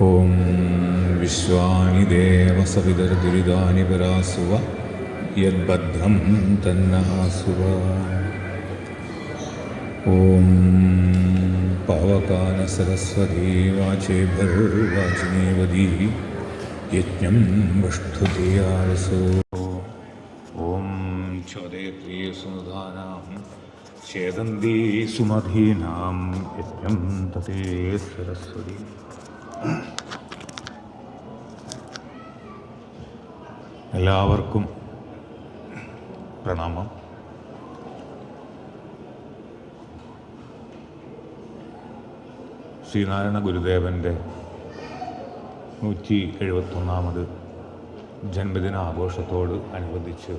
ഓം വിശ്വാനി ദേവസവിതർദുരിതാനി പരാസുവ യദ്ഭദ്രം തന്നഹാസുവ. ഓം പാവകാന സരസ്വതീ വാചേഭിർവാചിനീവതി യജ്ഞം വഷ്ടുധിയാവസോ. ഓം ചോദയത്രീ സുനുധാനാം ഛേദന്തി സുമധീനാം യജ്ഞം തതേ സരസ്വതി. എല്ലാവർക്കും പ്രണാമം. ശ്രീനാരായണ ഗുരുദേവൻ്റെ 171ാമത് ജന്മദിന ആഘോഷത്തോട് അനുബന്ധിച്ച്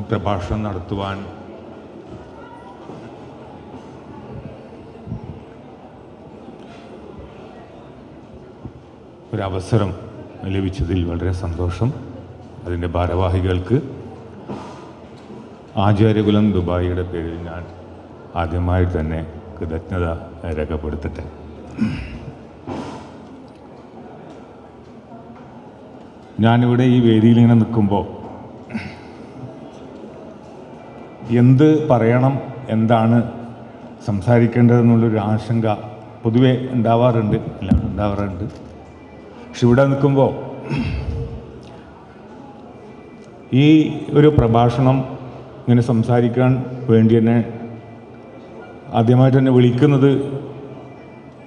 പ്രഭാഷണം നടത്തുവാൻ ഒരവസരം ലഭിച്ചതിൽ വളരെ സന്തോഷം. അതിൻ്റെ ഭാരവാഹികൾക്ക് ആചാര്യകുലം ദുബായിയുടെ പേരിൽ ഞാൻ ആദ്യമായി തന്നെ കൃതജ്ഞത രേഖപ്പെടുത്തട്ടെ. ഞാനിവിടെ ഈ വേദിയിൽ ഇങ്ങനെ നിൽക്കുമ്പോൾ എന്ത് പറയണം, എന്താണ് സംസാരിക്കേണ്ടതെന്നുള്ളൊരു ആശങ്ക പൊതുവെ ഉണ്ടാവാറുണ്ട്, എല്ലാം ഉണ്ടാവാറുണ്ട്. പക്ഷെ ഇവിടെ നിൽക്കുമ്പോൾ ഈ ഒരു പ്രഭാഷണം ഇങ്ങനെ സംസാരിക്കാൻ വേണ്ടി തന്നെ ആദ്യമായിട്ട് എന്നെ വിളിക്കുന്നത്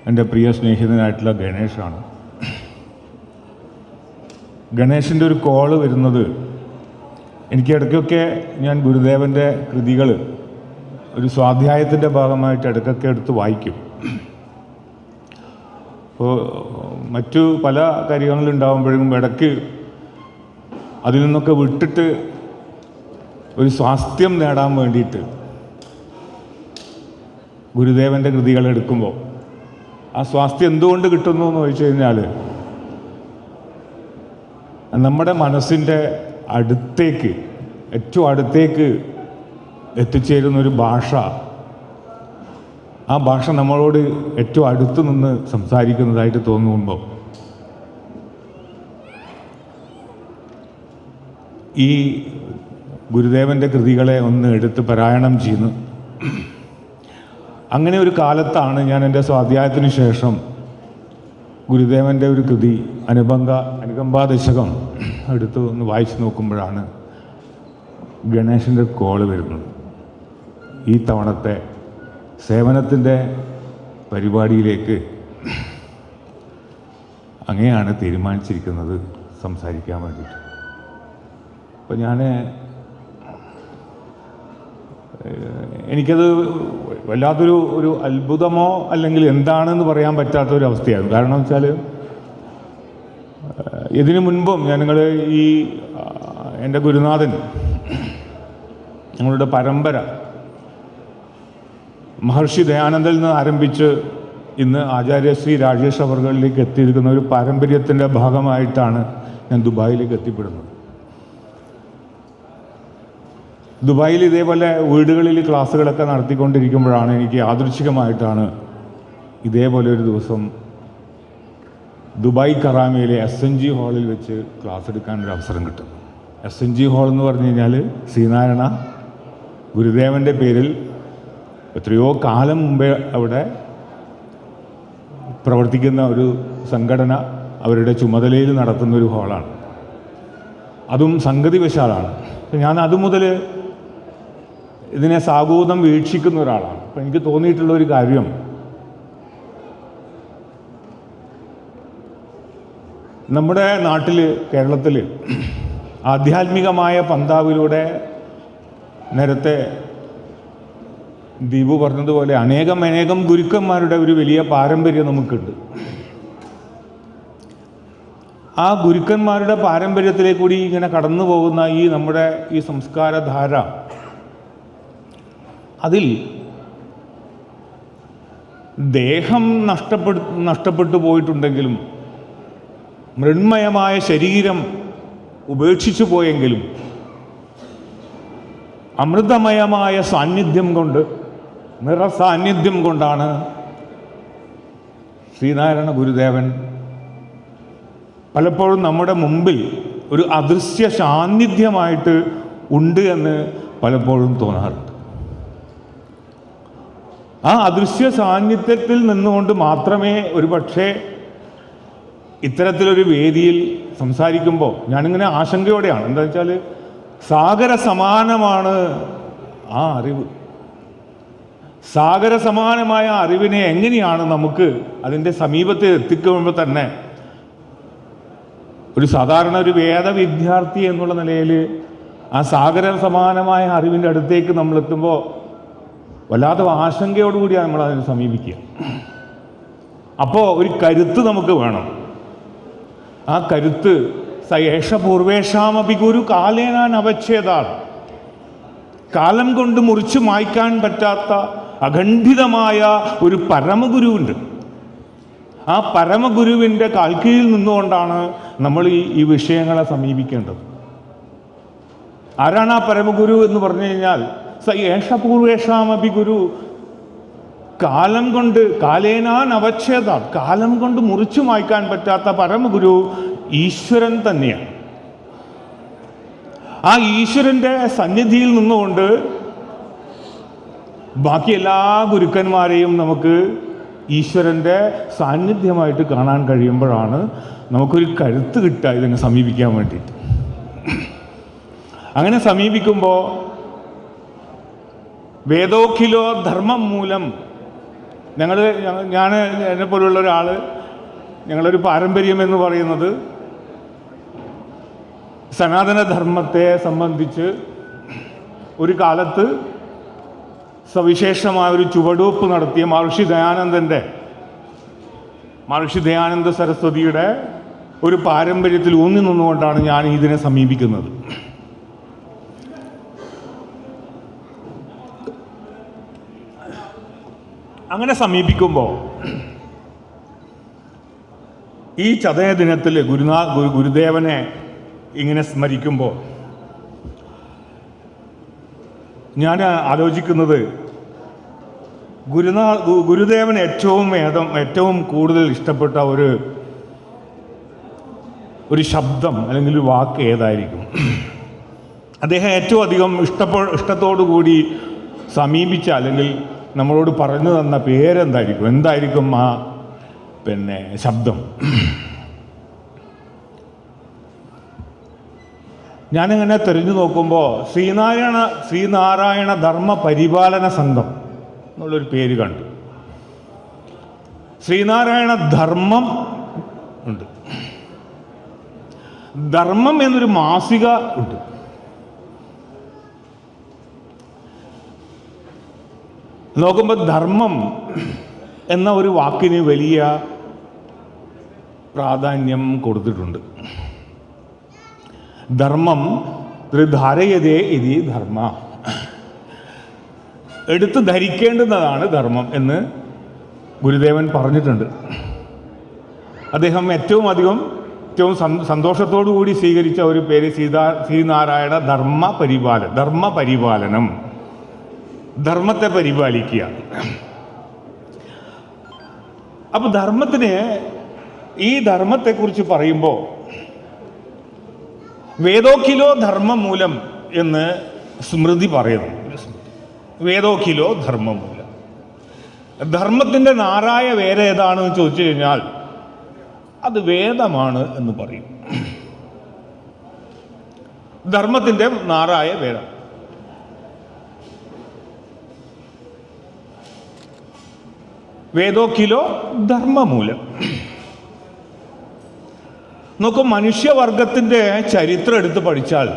എൻ്റെ പ്രിയ സ്നേഹിതനായിട്ടുള്ള ഗണേഷാണ്. ഗണേഷിൻ്റെ ഒരു കോള് വരുന്നത് എനിക്ക് ഇടയ്ക്കൊക്കെ ഞാൻ ഗുരുദേവൻ്റെ കൃതികൾ ഒരു സ്വാധ്യായത്തിൻ്റെ ഭാഗമായിട്ട് ഇടയ്ക്കൊക്കെ എടുത്ത് വായിക്കും. അപ്പോൾ മറ്റു പല കാര്യങ്ങളുണ്ടാകുമ്പോഴും ഇടയ്ക്ക് അതിൽ നിന്നൊക്കെ വിട്ടിട്ട് ഒരു സ്വാസ്ഥ്യം നേടാൻ വേണ്ടിയിട്ട് ഗുരുദേവൻ്റെ കൃതികൾ എടുക്കുമ്പോൾ ആ സ്വാസ്ഥ്യം എന്തുകൊണ്ട് കിട്ടുന്നു എന്ന് ചോദിച്ചു കഴിഞ്ഞാൽ നമ്മുടെ മനസ്സിൻ്റെ അടുത്തേക്ക്, ഏറ്റവും അടുത്തേക്ക് എത്തിച്ചേരുന്നൊരു ഭാഷ, ആ ഭാഷ നമ്മളോട് ഏറ്റവും അടുത്ത് നിന്ന് സംസാരിക്കുന്നതായിട്ട് തോന്നുമ്പോൾ ഈ ഗുരുദേവൻ്റെ കൃതികളെ ഒന്ന് എടുത്ത് പാരായണം ചെയ്യുന്നു. അങ്ങനെ ഒരു കാലത്താണ് ഞാൻ എൻ്റെ സ്വാധ്യായത്തിന് ശേഷം ഗുരുദേവൻ്റെ ഒരു കൃതി അനുകമ്പാദശകം എടുത്ത് ഒന്ന് വായിച്ച് നോക്കുമ്പോഴാണ് ഗണേശൻ്റെ കോള് വരുന്നത്. ഈ തവണത്തെ സേവനത്തിൻ്റെ പരിപാടിയിലേക്ക് അങ്ങനെയാണ് തീരുമാനിച്ചിരിക്കുന്നത് സംസാരിക്കാൻ വേണ്ടിയിട്ട്. അപ്പോൾ എനിക്കത് വല്ലാത്തൊരു അത്ഭുതമോ അല്ലെങ്കിൽ എന്താണെന്ന് പറയാൻ പറ്റാത്തൊരു അവസ്ഥയായിരുന്നു. കാരണം വെച്ചാൽ ഇതിനു മുൻപും ഈ എൻ്റെ ഗുരുനാഥൻ, ഞങ്ങളുടെ പരമ്പര മഹർഷി ദയാനന്ദയിൽ നിന്ന് ആരംഭിച്ച് ഇന്ന് ആചാര്യ ശ്രീ രാജേഷ് അവർകളിലേക്ക് എത്തിയിരിക്കുന്ന ഒരു പാരമ്പര്യത്തിൻ്റെ ഭാഗമായിട്ടാണ് ഞാൻ ദുബായിലേക്ക് എത്തിപ്പെടുന്നത്. ദുബായിൽ ഇതേപോലെ വീടുകളിൽ ക്ലാസ്സുകളൊക്കെ നടത്തിക്കൊണ്ടിരിക്കുമ്പോഴാണ് എനിക്ക് യാദൃച്ഛികമായിട്ടാണ് ഇതേപോലെ ഒരു ദിവസം ദുബായ് കറാമയിലെ SNG ഹാളിൽ വെച്ച് ക്ലാസ് എടുക്കാനൊരു അവസരം കിട്ടും. SNG ഹാൾ എന്ന് പറഞ്ഞു കഴിഞ്ഞാൽ ശ്രീനാരായണ ഗുരുദേവൻ്റെ പേരിൽ എത്രയോ കാലം മുമ്പേ അവിടെ പ്രവർത്തിക്കുന്ന ഒരു സംഘടന അവരുടെ ചുമതലയിൽ നടത്തുന്ന ഒരു ഹാളാണ്. അതും സംഗതി വശാലാണ്. ഞാൻ അതുമുതൽ ഇതിനെ സാഗൂതം വീക്ഷിക്കുന്ന ഒരാളാണ്. അപ്പം എനിക്ക് തോന്നിയിട്ടുള്ള ഒരു കാര്യം, നമ്മുടെ നാട്ടിൽ, കേരളത്തിൽ ആധ്യാത്മികമായ പന്താവിലൂടെ നേരത്തെ ദീപു പറഞ്ഞതുപോലെ അനേകം ഗുരുക്കന്മാരുടെ ഒരു വലിയ പാരമ്പര്യം നമുക്കുണ്ട്. ആ ഗുരുക്കന്മാരുടെ പാരമ്പര്യത്തിലേക്ക് കൂടി ഇങ്ങനെ കടന്നു പോകുന്ന നമ്മുടെ ഈ സംസ്കാരധാര, അതിൽ ദേഹം നഷ്ടപ്പെട്ടു പോയിട്ടുണ്ടെങ്കിലും മൃണ്മയമായ ശരീരം ഉപേക്ഷിച്ചു പോയെങ്കിലും അമൃതമയമായ സാന്നിധ്യം കൊണ്ട്, നിറസാന്നിധ്യം കൊണ്ടാണ് ശ്രീനാരായണ ഗുരുദേവൻ പലപ്പോഴും നമ്മുടെ മുമ്പിൽ ഒരു അദൃശ്യ സാന്നിധ്യമായിട്ട് ഉണ്ട് എന്ന് പലപ്പോഴും തോന്നാറുണ്ട്. ആ അദൃശ്യ സാന്നിധ്യത്തിൽ നിന്നുകൊണ്ട് മാത്രമേ ഒരുപക്ഷെ ഇത്തരത്തിലൊരു വേദിയിൽ സംസാരിക്കുമ്പോൾ ഞാനിങ്ങനെ ആശങ്കയോടെയാണ്. എന്താ വെച്ചാൽ സാഗര സമാനമാണ് ആ അറിവ്. സാഗര സമാനമായ അറിവിനെ എങ്ങനെയാണ് നമുക്ക് അതിൻ്റെ സമീപത്ത് എത്തിക്കുമ്പോൾ തന്നെ ഒരു സാധാരണ ഒരു വേദ വിദ്യാർത്ഥി എന്നുള്ള നിലയിൽ ആ സാഗര സമാനമായ അറിവിൻ്റെ അടുത്തേക്ക് നമ്മൾ എത്തുമ്പോൾ വല്ലാത്ത ആശങ്കയോടുകൂടിയാണ് നമ്മൾ അതിനെ സമീപിക്കുക. അപ്പോൾ ഒരു കരുത്ത് നമുക്ക് വേണം. ആ കരുത്ത് സയേഷ പൂർവേഷാമപി ഗുരു കാലേനാൻ അവച്ഛേദാണ്. കാലം കൊണ്ട് മുറിച്ച് മായ്ക്കാൻ പറ്റാത്ത അഖണ്ഡിതമായ ഒരു പരമഗുരുവുണ്ട്. ആ പരമഗുരുവിൻ്റെ കാൽക്കീഴിൽ നിന്നുകൊണ്ടാണ് നമ്മൾ ഈ വിഷയങ്ങളെ സമീപിക്കേണ്ടത്. ആരാണ് ആ പരമഗുരു എന്ന് പറഞ്ഞു കഴിഞ്ഞാൽ സയേഷ പൂർവേഷാമപി ഗുരു കാലം കൊണ്ട് കാലേനാൻ അവച്ഛേദ, കാലം കൊണ്ട് മുറിച്ചു മായ്ക്കാൻ പറ്റാത്ത പരമഗുരു ഈശ്വരൻ തന്നെയാണ്. ആ ഈശ്വരൻ്റെ സന്നിധിയിൽ നിന്നുകൊണ്ട് ബാക്കി എല്ലാ ഗുരുക്കന്മാരെയും നമുക്ക് ഈശ്വരൻ്റെ സാന്നിധ്യമായിട്ട് കാണാൻ കഴിയുമ്പോഴാണ് നമുക്കൊരു കരുത്ത് കിട്ടുക ഇതിനെ സമീപിക്കാൻ വേണ്ടിയിട്ട്. അങ്ങനെ സമീപിക്കുമ്പോൾ വേദോഖിലോ ധർമ്മം മൂലം ഞാൻ എന്നെപ്പോലുള്ള ഒരാൾ, ഞങ്ങളൊരു പാരമ്പര്യം എന്ന് പറയുന്നത് സനാതനധർമ്മത്തെ സംബന്ധിച്ച് ഒരു കാലത്ത് സവിശേഷമായ ഒരു ചുവടുവെപ്പ് നടത്തിയ മഹർഷി ദയാനന്ദ സരസ്വതിയുടെ ഒരു പാരമ്പര്യത്തിൽ ഊന്നി നിന്നുകൊണ്ടാണ് ഞാൻ ഇതിനെ സമീപിക്കുന്നത്. അങ്ങനെ സമീപിക്കുമ്പോൾ ഈ ചതയ ദിനത്തിൽ ഗുരുദേവനെ ഇങ്ങനെ സ്മരിക്കുമ്പോൾ ഞാൻ ആലോചിക്കുന്നത് ഗുരുദേവന് ഏറ്റവും കൂടുതൽ ഇഷ്ടപ്പെട്ട ഒരു ശബ്ദം അല്ലെങ്കിൽ ഒരു വാക്ക് ഏതായിരിക്കും? അദ്ദേഹം ഏറ്റവും അധികം ഇഷ്ടത്തോടു കൂടി സമീപിച്ച അല്ലെങ്കിൽ നമ്മളോട് പറഞ്ഞു തന്ന എന്തായിരിക്കും ആ ശബ്ദം? ഞാനിങ്ങനെ തിരഞ്ഞു നോക്കുമ്പോൾ ശ്രീനാരായണ ധർമ്മ പരിപാലന സംഘം എന്നുള്ളൊരു പേര് കണ്ടു. ശ്രീനാരായണ ധർമ്മം ഉണ്ട്, ധർമ്മം എന്നൊരു മാസിക ഉണ്ട്. നോക്കുമ്പോൾ ധർമ്മം എന്ന ഒരു വാക്കിന് വലിയ പ്രാധാന്യം കൊടുത്തിട്ടുണ്ട്. ധർമ്മം ധാരയതേ ഇതി ധർമ്മ, എടുത്ത് ധരിക്കേണ്ടുന്നതാണ് ധർമ്മം എന്ന് ഗുരുദേവൻ പറഞ്ഞിട്ടുണ്ട്. അദ്ദേഹം ഏറ്റവും സന്തോഷത്തോടു കൂടി സ്വീകരിച്ച ഒരു പേര് ശ്രീനാരായണ ധർമ്മ പരിപാലനം, ധർമ്മത്തെ പരിപാലിക്കുക. അപ്പോൾ ഈ ധർമ്മത്തെക്കുറിച്ച് പറയുമ്പോൾ വേദോഖിലോ ധർമ്മമൂലം എന്ന് സ്മൃതി പറയുന്നു. വേദോഖിലോ ധർമ്മമൂലം, ധർമ്മത്തിൻ്റെ നാരായ വേര് ഏതാണെന്ന് ചോദിച്ചു കഴിഞ്ഞാൽ അത് വേദമാണ് എന്ന് പറയും. ധർമ്മത്തിൻ്റെ നാരായ വേദം. വേദോഖിലോ ധർമ്മമൂലം. നോക്കൂ, മനുഷ്യവർഗത്തിൻ്റെ ചരിത്രം എടുത്ത് പഠിച്ചാൽ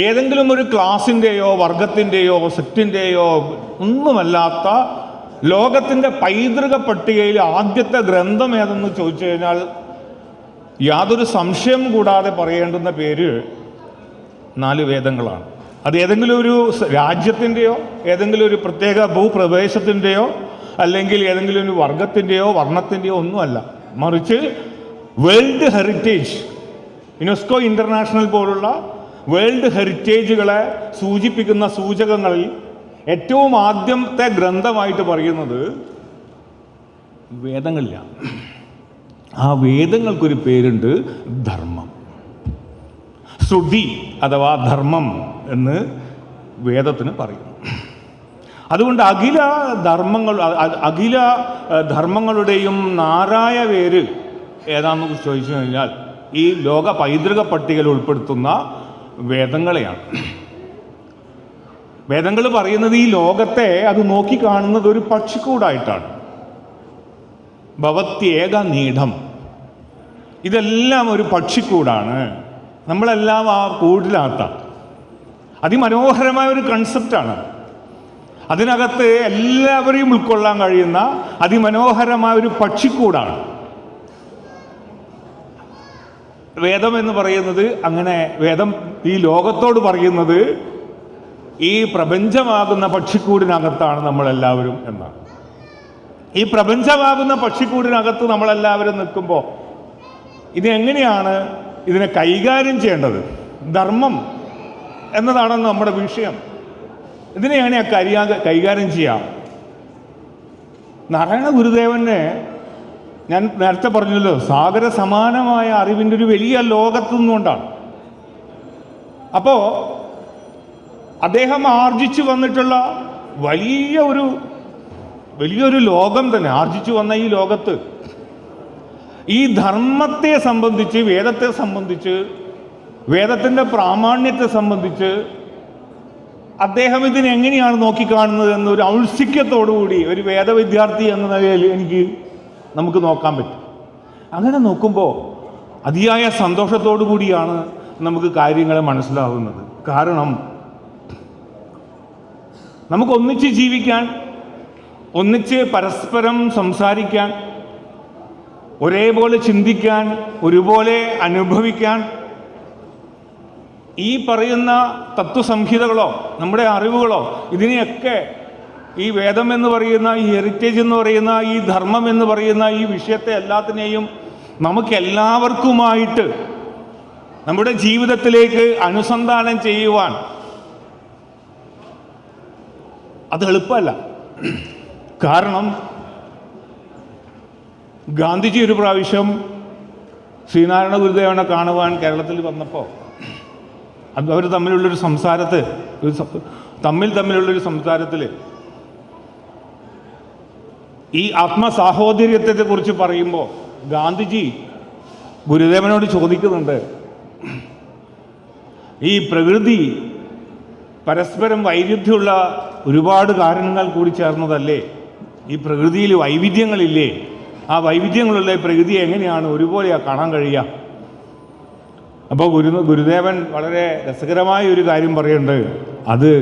ഏതെങ്കിലും ഒരു ക്ലാസിൻ്റെയോ വർഗത്തിൻ്റെയോ സെക്റ്റിൻ്റെയോ ഒന്നുമല്ലാത്ത ലോകത്തിൻ്റെ പൈതൃക പട്ടികയിൽ ആദ്യത്തെ ഗ്രന്ഥം ഏതെന്ന് ചോദിച്ചു കഴിഞ്ഞാൽ യാതൊരു സംശയം കൂടാതെ പറയേണ്ടുന്ന പേര് 4 വേദങ്ങളാണ്. അത് ഏതെങ്കിലും ഒരു രാജ്യത്തിൻ്റെയോ ഏതെങ്കിലും ഒരു പ്രത്യേക ഭൂപ്രദേശത്തിൻ്റെയോ അല്ലെങ്കിൽ ഏതെങ്കിലും ഒരു വർഗത്തിൻ്റെയോ വർണ്ണത്തിൻ്റെയോ ഒന്നുമല്ല, മറിച്ച് വേൾഡ് ഹെറിറ്റേജ്, യുനെസ്കോ ഇൻ്റർനാഷണൽ പോലുള്ള വേൾഡ് ഹെറിറ്റേജുകളെ സൂചിപ്പിക്കുന്ന സൂചകങ്ങളിൽ ഏറ്റവും ആദ്യത്തെ ഗ്രന്ഥമായിട്ട് പറയുന്നത് വേദങ്ങളില്ല. ആ വേദങ്ങൾക്കൊരു പേരുണ്ട്, ധർമ്മം. ശ്രുതി അഥവാ ധർമ്മം എന്ന് വേദത്തിന് പറയുന്നു. അതുകൊണ്ട് അഖില ധർമ്മങ്ങളുടെയും നാരായ വേര് ഏതാണെന്ന് ചോദിച്ചു കഴിഞ്ഞാൽ ഈ ലോക പൈതൃക പട്ടികയിൽ ഉൾപ്പെടുത്തുന്ന വേദങ്ങളെയാണ്. വേദങ്ങൾ പറയുന്നത് ഈ ലോകത്തെ അത് നോക്കിക്കാണുന്നത് ഒരു പക്ഷിക്കൂടായിട്ടാണ്. ഭവത്യേക നീഢം, ഇതെല്ലാം ഒരു പക്ഷിക്കൂടാണ്, നമ്മളെല്ലാം ആ കൂടിനകത്താണ്. അതിമനോഹരമായ ഒരു കൺസെപ്റ്റാണ്. അതിനകത്ത് എല്ലാവരെയും ഉൾക്കൊള്ളാൻ കഴിയുന്ന അതിമനോഹരമായ ഒരു പക്ഷിക്കൂടാണ് വേദം എന്ന് പറയുന്നത്. അങ്ങനെ വേദം ഈ ലോകത്തോട് പറയുന്നത് ഈ പ്രപഞ്ചമാകുന്ന പക്ഷിക്കൂടിനകത്താണ് നമ്മളെല്ലാവരും എന്നാണ്. ഈ പ്രപഞ്ചമാകുന്ന പക്ഷിക്കൂടിനകത്ത് നമ്മളെല്ലാവരും നിൽക്കുമ്പോൾ ഇതെങ്ങനെയാണ് ഇതിനെ കൈകാര്യം ചെയ്യേണ്ടത്? ധർമ്മം എന്നതാണ് നമ്മുടെ വിഷയം. ഇതിനെ എങ്ങനെ കൈകാര്യം ചെയ്യാം? നാരായണ ഗുരുദേവന് ഞാൻ നേരത്തെ പറഞ്ഞല്ലോ, സാഗര സമാനമായ അറിവിൻ്റെ ഒരു വലിയ ലോകത്തു നിന്നുകൊണ്ടാണ്. അപ്പോൾ അദ്ദേഹം ആർജിച്ചു വന്നിട്ടുള്ള വലിയൊരു ലോകം തന്നെ, ആർജിച്ചു വന്ന ഈ ലോകത്ത് ഈ ധർമ്മത്തെ സംബന്ധിച്ച്, വേദത്തെ സംബന്ധിച്ച്, വേദത്തിൻ്റെ പ്രാമാണ്യത്തെ സംബന്ധിച്ച് അദ്ദേഹം ഇതിനെങ്ങനെയാണ് നോക്കിക്കാണുന്നത് എന്നൊരു ഔത്സുക്യത്തോടുകൂടി ഒരു വേദവിദ്യാർത്ഥി എന്ന നിലയിൽ നമുക്ക് നോക്കാൻ പറ്റും. അങ്ങനെ നോക്കുമ്പോൾ അതിയായ സന്തോഷത്തോടു കൂടിയാണ് നമുക്ക് കാര്യങ്ങളെ മനസ്സിലാവുന്നത്. കാരണം നമുക്ക് ഒന്നിച്ച് ജീവിക്കാൻ, ഒന്നിച്ച് പരസ്പരം സംസാരിക്കാൻ, ഒരേപോലെ ചിന്തിക്കാൻ, ഒരുപോലെ അനുഭവിക്കാൻ ഈ പറയുന്ന തത്വസംഹിതകളോ നമ്മുടെ അറിവുകളോ ഇതിനെയൊക്കെ ഈ വേദം എന്ന് പറയുന്ന, ഈ ഹെറിറ്റേജ് എന്ന് പറയുന്ന, ഈ ധർമ്മം എന്ന് പറയുന്ന ഈ വിഷയത്തെ എല്ലാത്തിനെയും നമുക്കെല്ലാവർക്കുമായിട്ട് നമ്മുടെ ജീവിതത്തിലേക്ക് അനുസന്ധാനം ചെയ്യുവാൻ അത് എളുപ്പമല്ല. കാരണം ഗാന്ധിജി ഒരു പ്രാവശ്യം ശ്രീനാരായണ ഗുരുദേവനെ കാണുവാൻ കേരളത്തിൽ വന്നപ്പോൾ അവർ തമ്മിലുള്ളൊരു സംസാരത്തിൽ ഈ ആത്മസാഹോദര്യത്തെക്കുറിച്ച് പറയുമ്പോൾ ഗാന്ധിജി ഗുരുദേവനോട് ചോദിക്കുന്നുണ്ട്, ഈ പ്രകൃതി പരസ്പരം വൈരുദ്ധ്യമുള്ള ഒരുപാട് കാരണങ്ങൾ കൂടി ചേർന്നതല്ലേ? ഈ പ്രകൃതിയിൽ വൈവിധ്യങ്ങളില്ലേ? ആ വൈവിധ്യങ്ങളുള്ള പ്രകൃതിയെ എങ്ങനെയാണ് ഒരുപോലെ കാണാൻ കഴിയുക? അപ്പോൾ ഗുരുദേവൻ വളരെ രസകരമായ ഒരു കാര്യം പറയുന്നുണ്ട്. അത്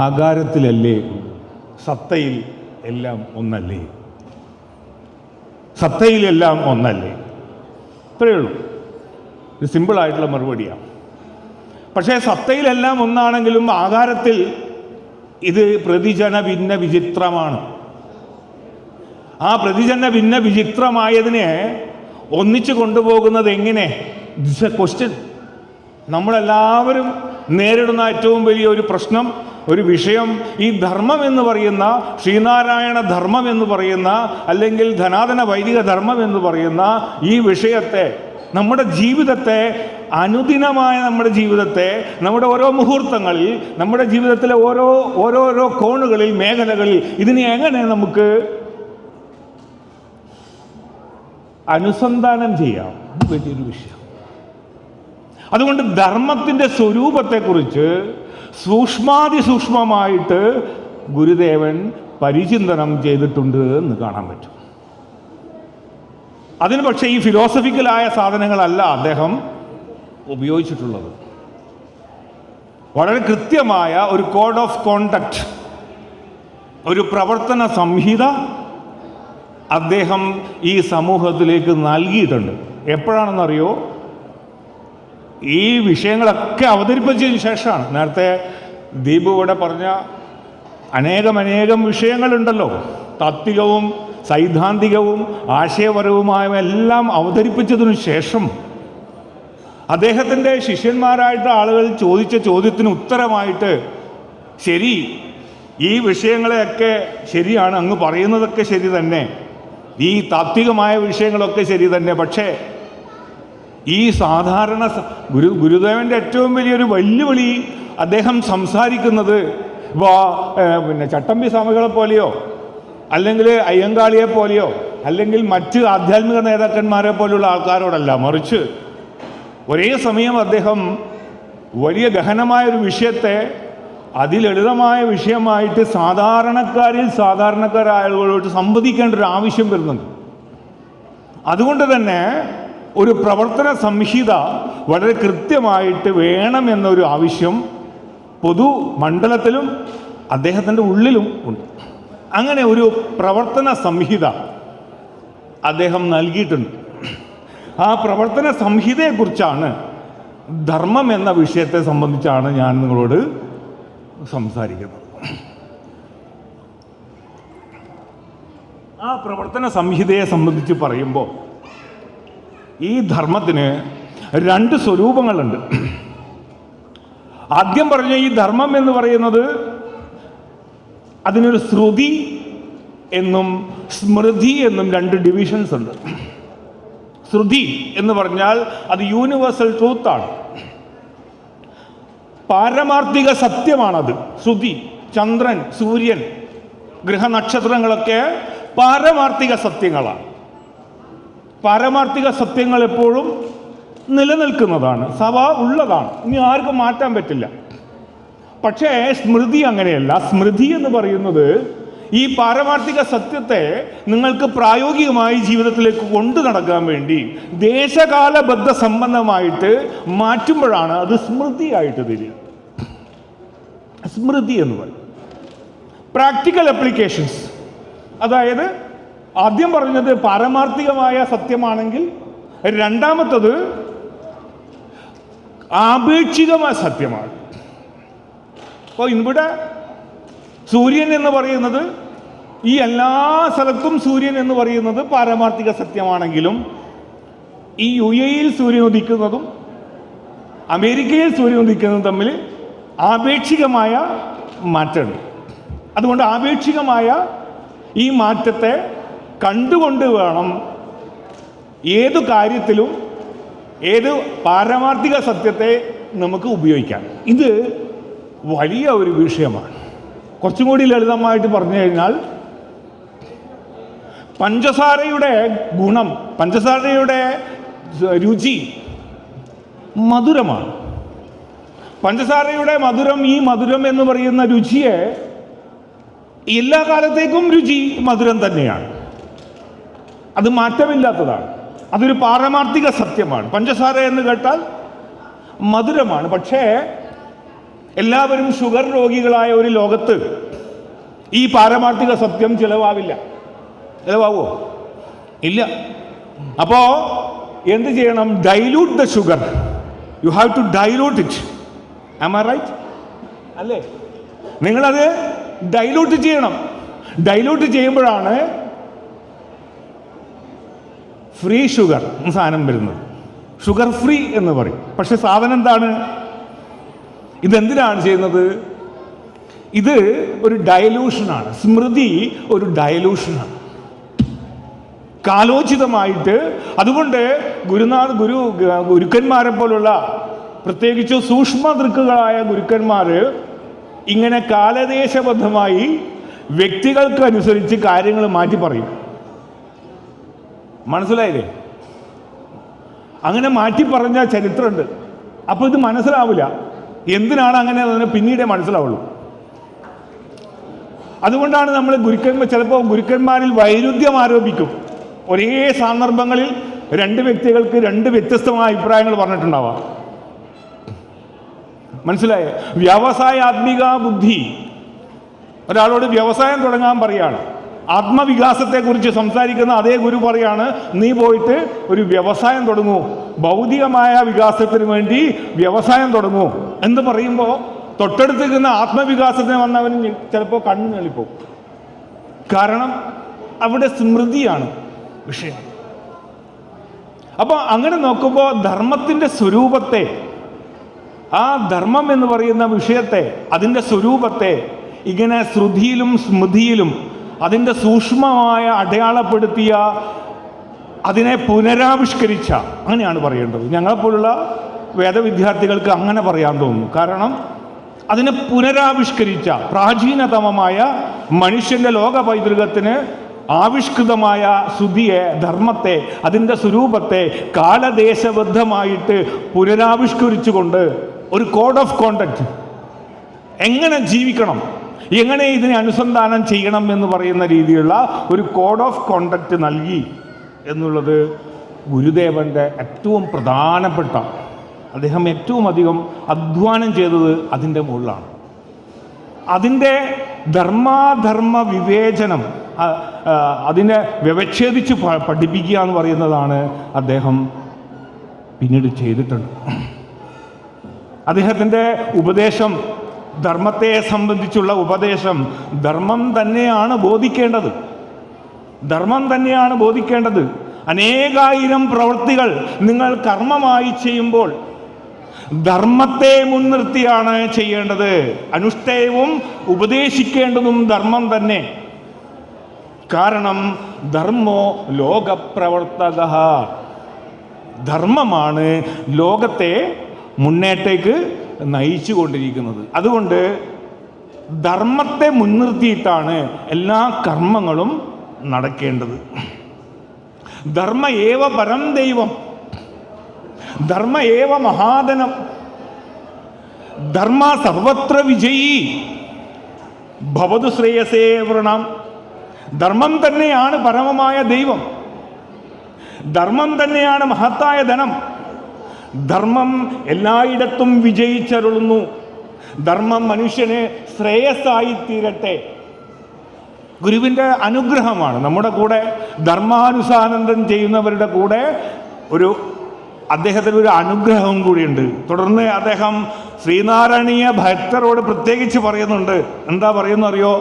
ആകാരത്തിലല്ലേ, സത്തയിൽ എല്ലാം ഒന്നല്ലേ? സത്തയിലെല്ലാം ഒന്നല്ലേ? ഇത്രയേ ഉള്ളൂ. ഒരു സിമ്പിളായിട്ടുള്ള മറുപടിയാണ്. പക്ഷേ സത്തയിലെല്ലാം ഒന്നാണെങ്കിലും ആകാരത്തിൽ ഇത് പ്രതിജന ഭിന്ന വിചിത്രമാണ്. ആ പ്രതിജന ഭിന്ന വിചിത്രമായതിനെ ഒന്നിച്ചു കൊണ്ടുപോകുന്നത് എങ്ങനെ? This A question. നമ്മളെല്ലാവരും നേരിടുന്ന ഏറ്റവും വലിയ ഒരു പ്രശ്നം, ഒരു വിഷയം, ഈ ധർമ്മം എന്ന് പറയുന്ന, ശ്രീനാരായണ ധർമ്മം എന്ന് പറയുന്ന, അല്ലെങ്കിൽ ധനാതന വൈദിക ധർമ്മം എന്ന് പറയുന്ന ഈ വിഷയത്തെ, നമ്മുടെ ജീവിതത്തെ, അനുദിനമായ നമ്മുടെ ജീവിതത്തെ, നമ്മുടെ ഓരോ മുഹൂർത്തങ്ങളിൽ, നമ്മുടെ ജീവിതത്തിലെ ഓരോരോ കോണുകളിൽ, മേഖലകളിൽ ഇതിനെ എങ്ങനെ നമുക്ക് അനുസന്ധാനം ചെയ്യാം? അത് വലിയൊരു വിഷയം. അതുകൊണ്ട് ധർമ്മത്തിൻ്റെ സ്വരൂപത്തെക്കുറിച്ച് സൂക്ഷ്മാതിസൂക്ഷ്മമായിട്ട് ഗുരുദേവൻ പരിചിന്തനം ചെയ്തിട്ടുണ്ട് എന്ന് കാണാൻ പറ്റും. അതിന് പക്ഷേ ഈ ഫിലോസഫിക്കലായ സാധനങ്ങളല്ല അദ്ദേഹം ഉപയോഗിച്ചിട്ടുള്ളത്. വളരെ കൃത്യമായ ഒരു കോഡ് ഓഫ് കോണ്ടക്റ്റ്, ഒരു പ്രവർത്തന സംഹിത അദ്ദേഹം ഈ സമൂഹത്തിലേക്ക് നൽകിയിട്ടുണ്ട്. എപ്പോഴാണെന്നറിയോ? ഈ വിഷയങ്ങളൊക്കെ അവതരിപ്പിച്ചതിന് ശേഷമാണ്. നേരത്തെ ദീപു ഇവിടെ പറഞ്ഞ അനേകം വിഷയങ്ങളുണ്ടല്ലോ, താത്വികവും സൈദ്ധാന്തികവും ആശയപരവുമായ എല്ലാം അവതരിപ്പിച്ചതിനു ശേഷം അദ്ദേഹത്തിൻ്റെ ശിഷ്യന്മാരായിട്ട് ആളുകൾ ചോദിച്ച ചോദ്യത്തിന് ഉത്തരമായിട്ട്, ശരി, ഈ വിഷയങ്ങളെയൊക്കെ ശരിയാണ്, അങ്ങ് പറയുന്നതൊക്കെ ശരി തന്നെ, ഈ താത്വികമായ വിഷയങ്ങളൊക്കെ ശരി തന്നെ. പക്ഷേ ഈ സാധാരണ ഗുരുദേവൻ്റെ ഏറ്റവും വലിയൊരു വെല്ലുവിളി അദ്ദേഹം സംസാരിക്കുന്നത് ഇപ്പോൾ പിന്നെ ചട്ടമ്പി സ്വാമികളെ പോലെയോ അല്ലെങ്കിൽ അയ്യങ്കാളിയെ പോലെയോ അല്ലെങ്കിൽ മറ്റ് ആധ്യാത്മിക നേതാക്കന്മാരെ പോലെയുള്ള ആൾക്കാരോടല്ല, മറിച്ച് ഒരേ സമയം അദ്ദേഹം വലിയ ഗഹനമായൊരു വിഷയത്തെ അതിലളിതമായ വിഷയമായിട്ട് സാധാരണക്കാരായ ആളുകളോട് സംവദിക്കേണ്ട ഒരു ആവശ്യം വരുന്നുണ്ട്. അതുകൊണ്ട് തന്നെ ഒരു പ്രവർത്തന സംഹിത വളരെ കൃത്യമായിട്ട് വേണമെന്നൊരു ആവശ്യം പൊതുമണ്ഡലത്തിലും അദ്ദേഹത്തിൻ്റെ ഉള്ളിലും ഉണ്ട്. അങ്ങനെ ഒരു പ്രവർത്തന സംഹിത അദ്ദേഹം നൽകിയിട്ടുണ്ട്. ആ പ്രവർത്തന സംഹിതയെക്കുറിച്ചാണ്, ധർമ്മം എന്ന വിഷയത്തെ സംബന്ധിച്ചാണ് ഞാൻ നിങ്ങളോട് സംസാരിക്കുന്നത്. ആ പ്രവർത്തന സംഹിതയെ സംബന്ധിച്ച് പറയുമ്പോൾ ഈ ധർമ്മത്തിന് 2 സ്വരൂപങ്ങളുണ്ട്. ആദ്യം പറഞ്ഞ ഈ ധർമ്മം എന്ന് പറയുന്നത് അതിനൊരു ശ്രുതി എന്നും സ്മൃതി എന്നും 2 ഡിവിഷൻസ് ഉണ്ട്. ശ്രുതി എന്ന് പറഞ്ഞാൽ അത് യൂണിവേഴ്സൽ ട്രൂത്താണ്, പാരമാർത്ഥിക സത്യമാണത്. ശ്രുതി, ചന്ദ്രൻ, സൂര്യൻ, ഗ്രഹനക്ഷത്രങ്ങളൊക്കെ പാരമാർത്ഥിക സത്യങ്ങളാണ്. പാരമാർത്ഥിക സത്യങ്ങൾ എപ്പോഴും നിലനിൽക്കുന്നതാണ്, സഭ ഉള്ളതാണ്, ഇനി ആർക്കും മാറ്റാൻ പറ്റില്ല. പക്ഷേ സ്മൃതി അങ്ങനെയല്ല. സ്മൃതി എന്ന് പറയുന്നത് ഈ പാരമാർത്ഥിക സത്യത്തെ നിങ്ങൾക്ക് പ്രായോഗികമായി ജീവിതത്തിലേക്ക് കൊണ്ടു നടക്കാൻ വേണ്ടി ദേശകാലബദ്ധ സംബന്ധമായിട്ട് മാറ്റുമ്പോഴാണ് അത് സ്മൃതിയായിട്ട് തരിക. സ്മൃതി എന്ന് പറയും പ്രാക്ടിക്കൽ അപ്ലിക്കേഷൻസ്. അതായത് ആദ്യം പറഞ്ഞത് പാരമാർത്ഥികമായ സത്യമാണെങ്കിൽ, രണ്ടാമത്തത് ആപേക്ഷികമായ സത്യമാണ്. അപ്പോൾ ഇവിടെ സൂര്യൻ എന്ന് പറയുന്നത്, ഈ എല്ലാ സ്ഥലത്തും സൂര്യൻ എന്ന് പറയുന്നത് പാരമാർത്ഥിക സത്യമാണെങ്കിലും ഈ UAE-യിൽ സൂര്യൻ ഉദിക്കുന്നതും അമേരിക്കയിൽ സൂര്യൻ ഉദിക്കുന്നതും തമ്മിൽ ആപേക്ഷികമായ മാറ്റമുണ്ട്. അതുകൊണ്ട് ആപേക്ഷികമായ ഈ മാറ്റത്തെ കണ്ടുകൊണ്ട് വേണം ഏതു കാര്യത്തിലും ഏത് പാരമാർത്ഥിക സത്യത്തെ നമുക്ക് ഉപയോഗിക്കാൻ. ഇത് വലിയ ഒരു വിഷയമാണ്. കുറച്ചും കൂടി ലളിതമായിട്ട് പറഞ്ഞു കഴിഞ്ഞാൽ, പഞ്ചസാരയുടെ ഗുണം, പഞ്ചസാരയുടെ രുചി മധുരമാണ്. പഞ്ചസാരയുടെ മധുരം, ഈ മധുരം എന്ന് പറയുന്ന രുചിയെ എല്ലാ കാലത്തേക്കും രുചി മധുരം തന്നെയാണ്, അത് മാറ്റമില്ലാത്തതാണ്. അതൊരു പാരമാർത്ഥിക സത്യമാണ്. പഞ്ചസാര എന്ന് കേട്ടാൽ മധുരമാണ്. പക്ഷേ എല്ലാവരും ഷുഗർ രോഗികളായ ഒരു ലോകത്ത് ഈ പാരമാർത്ഥിക സത്യം ചിലവാവില്ല. ചിലവാവോ? ഇല്ല. അപ്പോ എന്ത് ചെയ്യണം? Dilute the sugar. You have to dilute it. Am I right? അല്ലേ? നിങ്ങളത് ഡൈല്യൂട്ട് ചെയ്യണം. ഡൈല്യൂട്ട് ചെയ്യുമ്പോഴാണ് ഫ്രീ ഷുഗർ സാധനം വരുന്നത്. ഷുഗർ ഫ്രീ എന്ന് പറയും. പക്ഷെ സാധനം എന്താണ്? ഇതെന്തിനാണ് ചെയ്യുന്നത്? ഇത് ഒരു ഡയലൂഷനാണ്. സ്മൃതി ഒരു ഡയലൂഷനാണ്, കാലോചിതമായിട്ട്. അതുകൊണ്ട് ഗുരുക്കന്മാരെ പോലുള്ള, പ്രത്യേകിച്ച് സൂക്ഷ്മ ദൃക്കുകളായ ഗുരുക്കന്മാർ ഇങ്ങനെ കാലദേശബദ്ധമായി വ്യക്തികൾക്കനുസരിച്ച് കാര്യങ്ങൾ മാറ്റി പറയും. മനസ്സിലായില്ലേ? അങ്ങനെ മാറ്റി പറഞ്ഞ ചരിത്രമുണ്ട്. അപ്പോൾ ഇത് മനസ്സിലാവില്ല. എന്തിനാണ് അങ്ങനെ അതിനെ പിന്നീടേ മനസ്സിലാവുള്ളൂ. അതുകൊണ്ടാണ് നമ്മൾ ചിലപ്പോൾ ഗുരുക്കന്മാരിൽ വൈരുദ്ധ്യം ആരോപിക്കും. ഒരേ സന്ദർഭങ്ങളിൽ 2 വ്യക്തികൾക്ക് 2 വ്യത്യസ്തമായ അഭിപ്രായങ്ങൾ പറഞ്ഞിട്ടുണ്ടാവാം. മനസ്സിലായേ? വ്യവസായാത്മിക ബുദ്ധി. ഒരാളോട് വ്യവസായം തുടങ്ങാൻ പറയാണ്, ആത്മവികാസത്തെക്കുറിച്ച് സംസാരിക്കുന്ന അതേ ഗുരു പറയാണ്, നീ പോയിട്ട് ഒരു വ്യവസായം തുടങ്ങൂ, ഭൗതികമായ വികാസത്തിന് വേണ്ടി വ്യവസായം തുടങ്ങൂ എന്ന് പറയുമ്പോൾ തൊട്ടടുത്തിരിക്കുന്ന ആത്മവികാസത്തിന് വന്നവന് ചിലപ്പോൾ കണ്ണു ഞെളിപ്പോവും. കാരണം അവിടെ സ്മൃതിയാണ് വിഷയം. അപ്പോൾ അങ്ങനെ നോക്കുമ്പോൾ ധർമ്മത്തിൻ്റെ സ്വരൂപത്തെ, ആ ധർമ്മം എന്ന് പറയുന്ന വിഷയത്തെ, അതിൻ്റെ സ്വരൂപത്തെ ഇങ്ങനെ ശ്രുതിയിലും സ്മൃതിയിലും അതിൻ്റെ സൂക്ഷ്മമായ അടയാളപ്പെടുത്തിയ, അതിനെ പുനരാവിഷ്കരിച്ച, അങ്ങനെയാണ് പറയേണ്ടത്. ഞങ്ങളെപ്പോലുള്ള വേദവിദ്യാർത്ഥികൾക്ക് അങ്ങനെ പറയാൻ തോന്നുന്നു. കാരണം അതിനെ പുനരാവിഷ്കരിച്ച പ്രാചീനതമമായ മനുഷ്യൻ്റെ ലോക പൈതൃകത്തിന് ആവിഷ്കൃതമായ ശ്രുതിയെ, ധർമ്മത്തെ, അതിൻ്റെ സ്വരൂപത്തെ കാലദേശബദ്ധമായിട്ട് പുനരാവിഷ്കരിച്ചുകൊണ്ട് ഒരു കോഡ് ഓഫ് കോണ്ടക്റ്റ്, എങ്ങനെ ജീവിക്കണം, എങ്ങനെ ഇതിനെ അനുസന്ധാനം ചെയ്യണം എന്ന് പറയുന്ന രീതിയിലുള്ള ഒരു കോഡ് ഓഫ് കോണ്ടക്റ്റ് നൽകി എന്നുള്ളത് ഗുരുദേവൻ്റെ ഏറ്റവും പ്രധാനപ്പെട്ട, അദ്ദേഹം ഏറ്റവും അധികം അധ്വാനം ചെയ്തത് അതിൻ്റെ മുകളിലാണ്. അതിൻ്റെ ധർമാധർമ്മ വിവേചനം, അതിനെ വ്യവച്ഛേദിച്ച് പഠിപ്പിക്കുക എന്ന് പറയുന്നതാണ് അദ്ദേഹം പിന്നീട് ചെയ്തിട്ടുണ്ട്. അദ്ദേഹത്തിൻ്റെ ഉപദേശം, ധർമ്മത്തെ സംബന്ധിച്ചുള്ള ഉപദേശം, ധർമ്മം തന്നെയാണ് ബോധിക്കേണ്ടത്, ധർമ്മം തന്നെയാണ് ബോധിക്കേണ്ടത്. അനേകായിരം പ്രവൃത്തികൾ നിങ്ങൾ കർമ്മമായി ചെയ്യുമ്പോൾ ധർമ്മത്തെ മുൻനിർത്തിയാണ് ചെയ്യേണ്ടത്. അനുഷ്ഠേയവും ഉപദേശിക്കേണ്ടതും ധർമ്മം തന്നെ. കാരണം ധർമ്മോ ലോകപ്രവർത്തക, ധർമ്മമാണ് ലോകത്തെ മുന്നേറ്റേക്ക് നയിച്ചു കൊണ്ടിരിക്കുന്നത്. അതുകൊണ്ട് ധർമ്മത്തെ മുൻനിർത്തിയിട്ടാണ് എല്ലാ കർമ്മങ്ങളും നടക്കേണ്ടത്. ധർമ്മ ഏവ പരം ദൈവം, ധർമ്മ ഏവ മഹാധനം, ധർമ്മ സർവത്ര വിജയീ ഭവതു ശ്രേയസേ വൃണം. ധർമ്മം തന്നെയാണ് പരമമായ ദൈവം, ധർമ്മം തന്നെയാണ് മഹത്തായ ധനം. ധർമ്മം എല്ലായിടത്തും വിജയിച്ചരുളുന്നു. ധർമ്മം മനുഷ്യന് ശ്രേയസ്സായിത്തീരട്ടെ. ഗുരുവിൻ്റെ അനുഗ്രഹമാണ്. നമ്മുടെ കൂടെ ധർമാനുസാനന്ദം ചെയ്യുന്നവരുടെ കൂടെ അദ്ദേഹത്തിന് ഒരു അനുഗ്രഹവും കൂടിയുണ്ട്. തുടർന്ന് അദ്ദേഹം ശ്രീനാരായണീയ ഭക്തരോട് പ്രത്യേകിച്ച് പറയുന്നുണ്ട്. എന്താ പറയുന്നറിയോ?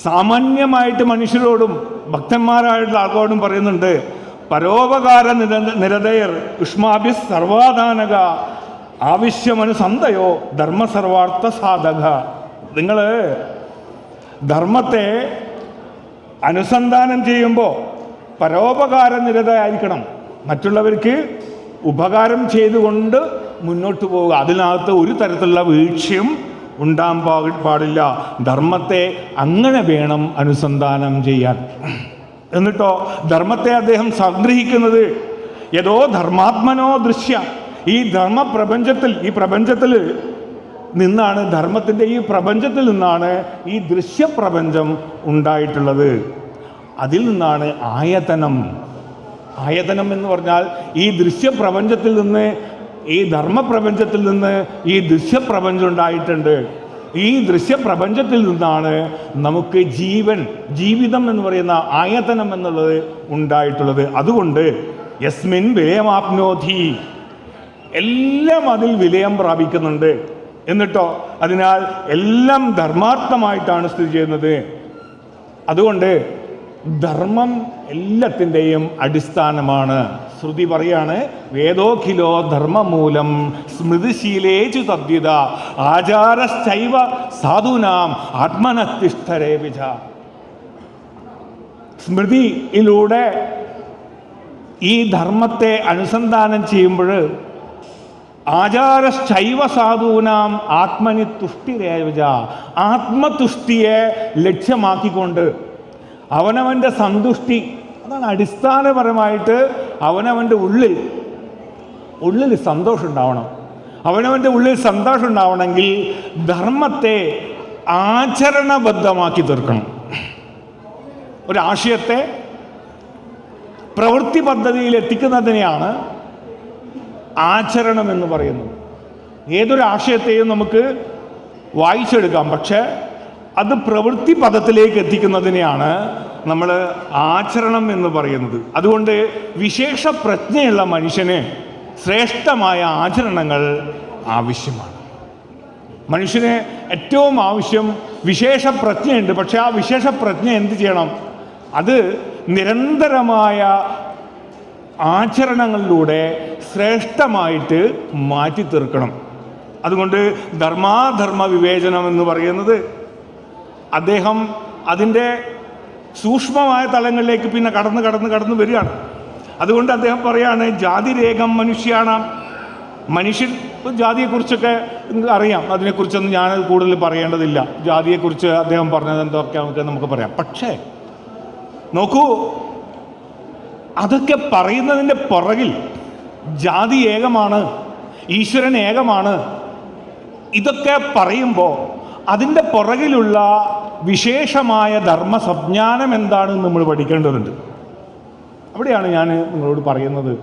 സാമാന്യമായിട്ട് മനുഷ്യരോടും ഭക്തന്മാരായിട്ടുള്ള ആൾക്കാരോടും പറയുന്നുണ്ട്, പരോപകാര നിരതയർ യുഷ്മാഭിസ് സർവാധാനക ആവശ്യമനുസന്തയോ ധർമ്മസർവാർത്ഥ സാധക. നിങ്ങൾ ധർമ്മത്തെ അനുസന്ധാനം ചെയ്യുമ്പോൾ പരോപകാര നിരതയായിരിക്കണം. മറ്റുള്ളവർക്ക് ഉപകാരം ചെയ്തുകൊണ്ട് മുന്നോട്ട് പോവുക. അതിനകത്ത് ഒരു തരത്തിലുള്ള വീഴ്ചയും ഉണ്ടാകാൻ പാടില്ല. ധർമ്മത്തെ അങ്ങനെ വേണം അനുസന്ധാനം ചെയ്യാൻ. എന്നിട്ടോ ധർമ്മത്തെ അദ്ദേഹം സംഗ്രഹിക്കുന്നത് യഥോ ധർമാത്മനോ ദൃശ്യ. ഈ പ്രപഞ്ചത്തിൽ നിന്നാണ്, ധർമ്മത്തിൻ്റെ ഈ പ്രപഞ്ചത്തിൽ നിന്നാണ് ഈ ദൃശ്യപ്രപഞ്ചം ഉണ്ടായിട്ടുള്ളത്. അതിൽ നിന്നാണ് ആയതനം. ആയതനം എന്ന് പറഞ്ഞാൽ ഈ ദൃശ്യപ്രപഞ്ചത്തിൽ നിന്ന്, ഈ ധർമ്മപ്രപഞ്ചത്തിൽ നിന്ന് ഈ ദൃശ്യപ്രപഞ്ചം ഉണ്ടായിട്ടുണ്ട്. ഈ ദൃശ്യപ്രപഞ്ചത്തിൽ നിന്നാണ് നമുക്ക് ജീവിതം എന്ന് പറയുന്ന ആയതനം എന്നുള്ളത് ഉണ്ടായിട്ടുള്ളത്. അതുകൊണ്ട് യസ്മിൻ വിലയമാപ്നോധി, എല്ലാം അതിൽ വിലയം പ്രാപിക്കുന്നുണ്ട്. എന്നിട്ടോ അതിനാൽ എല്ലാം ധർമാർത്ഥമായിട്ടാണ് സ്ഥിതി ചെയ്യുന്നത്. അതുകൊണ്ട് ധർമ്മം എല്ലാത്തിൻ്റെയും അടിസ്ഥാനമാണ്. ശ്രുതി പറയാണ്, വേദോഖിലോ ധർമ്മമൂലം സ്മൃതിശീലേചു തദ്വിത ആചാരശ്ചൈവ സാധൂനാം ആത്മനത്തിഷ്ഠരേവിച. സ്മൃതിയിലൂടെ ഈ ധർമ്മത്തെ അനുസന്ധാനം ചെയ്യുമ്പോൾ ആചാരശ്ചൈവ സാധൂനാം ആത്മനി തുഷ്ടിരേവിച, ആത്മതുഷ്ടിയെ ലക്ഷ്യമാക്കിക്കൊണ്ട് അവനവൻ്റെ സന്തുഷ്ടി, അതാണ് അടിസ്ഥാനപരമായിട്ട്. അവനവൻ്റെ ഉള്ളിൽ സന്തോഷം ഉണ്ടാവണം. അവനവൻ്റെ ഉള്ളിൽ സന്തോഷം ഉണ്ടാവണമെങ്കിൽ ധർമ്മത്തെ ആചരണബദ്ധമാക്കി തീർക്കണം. ഒരാശയത്തെ പ്രവൃത്തി പദ്ധതിയിൽ എത്തിക്കുന്നതിനെയാണ് ആചരണം എന്ന് പറയുന്നത്. ഏതൊരു ആശയത്തെയും നമുക്ക് വായിച്ചെടുക്കാം, പക്ഷേ അത് പ്രവൃത്തി പദത്തിലേക്ക് എത്തിക്കുന്നതിനെയാണ് നമ്മൾ ആചരണം എന്ന് പറയുന്നത്. അതുകൊണ്ട് വിശേഷ പ്രജ്ഞയുള്ള മനുഷ്യന് ശ്രേഷ്ഠമായ ആചരണങ്ങൾ ആവശ്യമാണ്. മനുഷ്യന് ഏറ്റവും ആവശ്യം വിശേഷ പ്രജ്ഞയുണ്ട്. പക്ഷെ ആ വിശേഷ പ്രജ്ഞ എന്ത് ചെയ്യണം? അത് നിരന്തരമായ ആചരണങ്ങളിലൂടെ ശ്രേഷ്ഠമായിട്ട് മാറ്റി തീർക്കണം. അതുകൊണ്ട് ധർമാധർമ്മ വിവേചനം എന്ന് പറയുന്നത് അദ്ദേഹം അതിൻ്റെ സൂക്ഷ്മമായ തലങ്ങളിലേക്ക് പിന്നെ കടന്ന് വരികയാണ്. അതുകൊണ്ട് അദ്ദേഹം പറയാണ്, ജാതിരേഖം മനുഷ്യാണ്. മനുഷ്യൻ ജാതിയെക്കുറിച്ചൊക്കെ അറിയാം, അതിനെക്കുറിച്ചൊന്നും ഞാൻ കൂടുതൽ പറയേണ്ടതില്ല. ജാതിയെക്കുറിച്ച് അദ്ദേഹം പറഞ്ഞത് എന്തൊക്കെ നമുക്ക് പറയാം. പക്ഷേ നോക്കൂ, അതൊക്കെ പറയുന്നതിൻ്റെ പുറകിൽ ജാതി ഏകമാണ്, ഈശ്വരൻ ഏകമാണ്, ഇതൊക്കെ പറയുമ്പോൾ അതിൻ്റെ പുറകിലുള്ള വിശേഷമായ ധർമ്മസംജ്ഞാനം എന്താണെന്ന് നമ്മൾ പഠിക്കേണ്ടതുണ്ട്. അവിടെയാണ് ഞാൻ നിങ്ങളോട് പറയുന്നത്,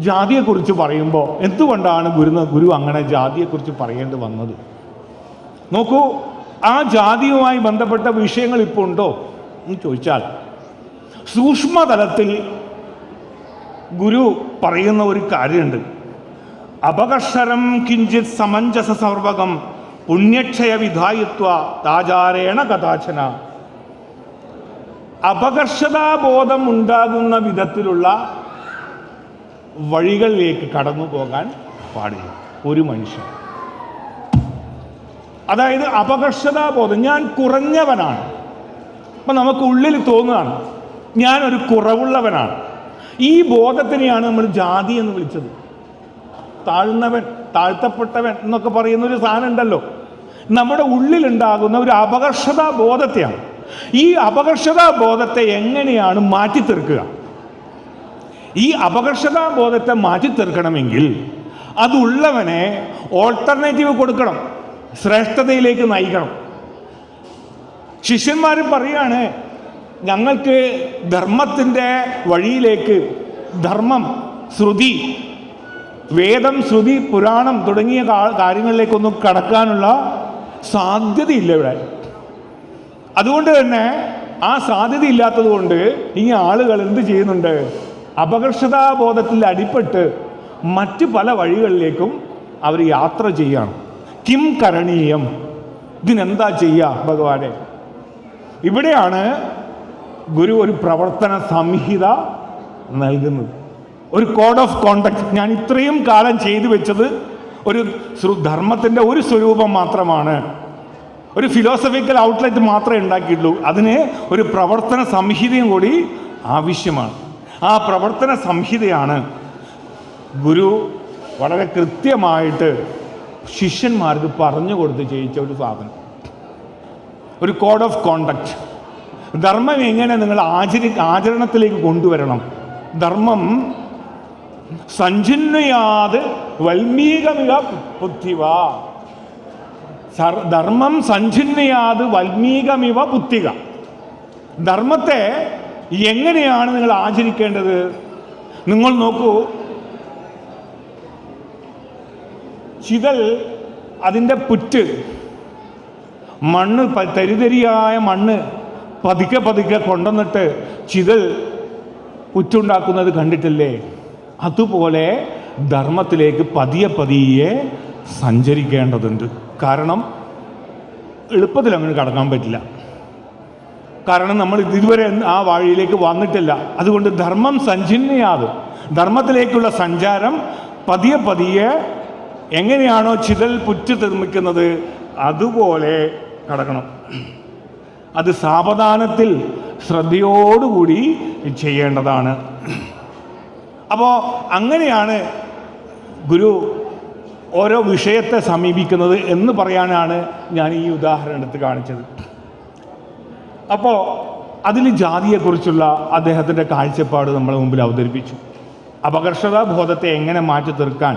ജാതിയെക്കുറിച്ച് പറയുമ്പോൾ എന്തുകൊണ്ടാണ് ഗുരു അങ്ങനെ ജാതിയെക്കുറിച്ച് പറയേണ്ടി വന്നത്? നോക്കൂ, ആ ജാതിയുമായി ബന്ധപ്പെട്ട വിഷയങ്ങൾ ഇപ്പോൾ ഉണ്ടോ എന്ന് ചോദിച്ചാൽ, സൂക്ഷ്മതലത്തിൽ ഗുരു പറയുന്ന ഒരു കാര്യമുണ്ട്. അപകർഷരം കിഞ്ചിത് സമഞ്ജസ സർവകം പുണ്യക്ഷയ വിധായിത്വ താചാരേണ കഥാചന. അപകർഷതാബോധം ഉണ്ടാകുന്ന വിധത്തിലുള്ള വഴികളിലേക്ക് കടന്നു പോകാൻ പാടില്ല ഒരു മനുഷ്യൻ. അതായത് അപകർഷതാബോധം, ഞാൻ കുറഞ്ഞവനാണ്. അപ്പം നമുക്ക് ഉള്ളിൽ തോന്നുകയാണ് ഞാനൊരു കുറവുള്ളവനാണ്. ഈ ബോധത്തിനെയാണ് നമ്മൾ ജാതി എന്ന് വിളിച്ചത്. താഴ്ന്നവൻ, താഴ്ത്തപ്പെട്ടവൻ എന്നൊക്കെ പറയുന്നൊരു സാധനം ഉണ്ടല്ലോ. നമ്മുടെ ഉള്ളിലുണ്ടാകുന്ന ഒരു അപകർഷതാ ബോധത്തെയാണ്. ഈ അപകർഷതാ ബോധത്തെ എങ്ങനെയാണ് മാറ്റിത്തീർക്കുക? ഈ അപകർഷതാ ബോധത്തെ മാറ്റിത്തീർക്കണമെങ്കിൽ അതുള്ളവനെ ഓൾട്ടർനേറ്റീവ് കൊടുക്കണം, ശ്രേഷ്ഠതയിലേക്ക് നയിക്കണം. ശിഷ്യന്മാർ പറയാണ്, ഞങ്ങൾക്ക് ധർമ്മത്തിൻ്റെ വഴിയിലേക്ക്, ധർമ്മം, ശ്രുതി, വേദം, ശ്രുതി, പുരാണം തുടങ്ങിയ കാര്യങ്ങളിലേക്കൊന്നും കടക്കാനുള്ള സാധ്യതയില്ല ഇവിടെ. അതുകൊണ്ട് തന്നെ ആ സാധ്യത ഇല്ലാത്തത് കൊണ്ട് ഈ ആളുകൾ എന്ത് ചെയ്യുന്നുണ്ട്? അപകർഷതാബോധത്തിൽ അടിപ്പെട്ട് മറ്റ് പല വഴികളിലേക്കും അവർ യാത്ര ചെയ്യാണ്. കിം കരണീയം, ഇതിനെന്താ ചെയ്യുക ഭഗവാനെ? ഇവിടെയാണ് ഗുരു ഒരു പ്രവർത്തന സംഹിത നൽകുന്നത്, ഒരു കോഡ് ഓഫ് കോണ്ടക്ട്. ഞാൻ ഇത്രയും കാലം ചെയ്തു വെച്ചത് ഒരു ധർമ്മത്തിൻ്റെ ഒരു സ്വരൂപം മാത്രമാണ്, ഒരു ഫിലോസഫിക്കൽ ഔട്ട്ലെറ്റ് മാത്രമേ ഉണ്ടാക്കിയിട്ടുള്ളൂ. അതിന് ഒരു പ്രവർത്തന സംഹിതയും കൂടി ആവശ്യമാണ്. ആ പ്രവർത്തന സംഹിതയാണ് ഗുരു വളരെ കൃത്യമായിട്ട് ശിഷ്യന്മാർക്ക് പറഞ്ഞു കൊടുത്ത് ചെയ്യിച്ച ഒരു സാധനം, ഒരു കോഡ് ഓഫ് കോണ്ടക്ട്. ധർമ്മം എങ്ങനെ നിങ്ങൾ ആചരണത്തിലേക്ക് കൊണ്ടുവരണം? ധർമ്മം സഞ്ചിന്വയാത് വൽമീകമിക ബുദ്ധിവ. ധർമ്മം സഞ്ചിന്വയാത് വൽമീകമിവ ബുദ്ധിക. ധർമ്മത്തെ എങ്ങനെയാണ് നിങ്ങൾ ആചരിക്കേണ്ടത്? നിങ്ങൾ നോക്കൂ, ചിതൽ, അതിൻ്റെ പുറ്റ്, മണ്ണ്, തരിതരിയായ മണ്ണ് പതുക്കെ പതുക്കെ കൊണ്ടുവന്നിട്ട് ചിതൽ പുറ്റുണ്ടാക്കുന്നത് കണ്ടിട്ടില്ലേ? അതുപോലെ ധർമ്മത്തിലേക്ക് പതിയെ പതിയെ സഞ്ചരിക്കേണ്ടതുണ്ട്. കാരണം എളുപ്പത്തിൽ അങ്ങനെ കടക്കാൻ പറ്റില്ല. കാരണം നമ്മൾ ഇതുവരെ ആ വഴിയിലേക്ക് വന്നിട്ടില്ല. അതുകൊണ്ട് ധർമ്മം സഞ്ചിന്യാത്, ധർമ്മത്തിലേക്കുള്ള സഞ്ചാരം പതിയെ പതിയെ എങ്ങനെയാണോ ചിതൽ പുറ്റ് നിർമ്മിക്കുന്നത് അതുപോലെ കടക്കണം. അത് സാവധാനത്തിൽ ശ്രദ്ധയോടുകൂടി ചെയ്യേണ്ടതാണ്. അപ്പോൾ അങ്ങനെയാണ് ഗുരു ഓരോ വിഷയത്തെ സമീപിക്കുന്നത് എന്ന് പറയാനാണ് ഞാൻ ഈ ഉദാഹരണം എടുത്ത് കാണിച്ചത്. അപ്പോൾ അതിൽ ജാതിയെക്കുറിച്ചുള്ള അദ്ദേഹത്തിൻ്റെ കാഴ്ചപ്പാട് നമ്മുടെ മുമ്പിൽ അവതരിപ്പിച്ചു. അപകർഷതാ ബോധത്തെ എങ്ങനെ മാറ്റി തീർക്കാൻ,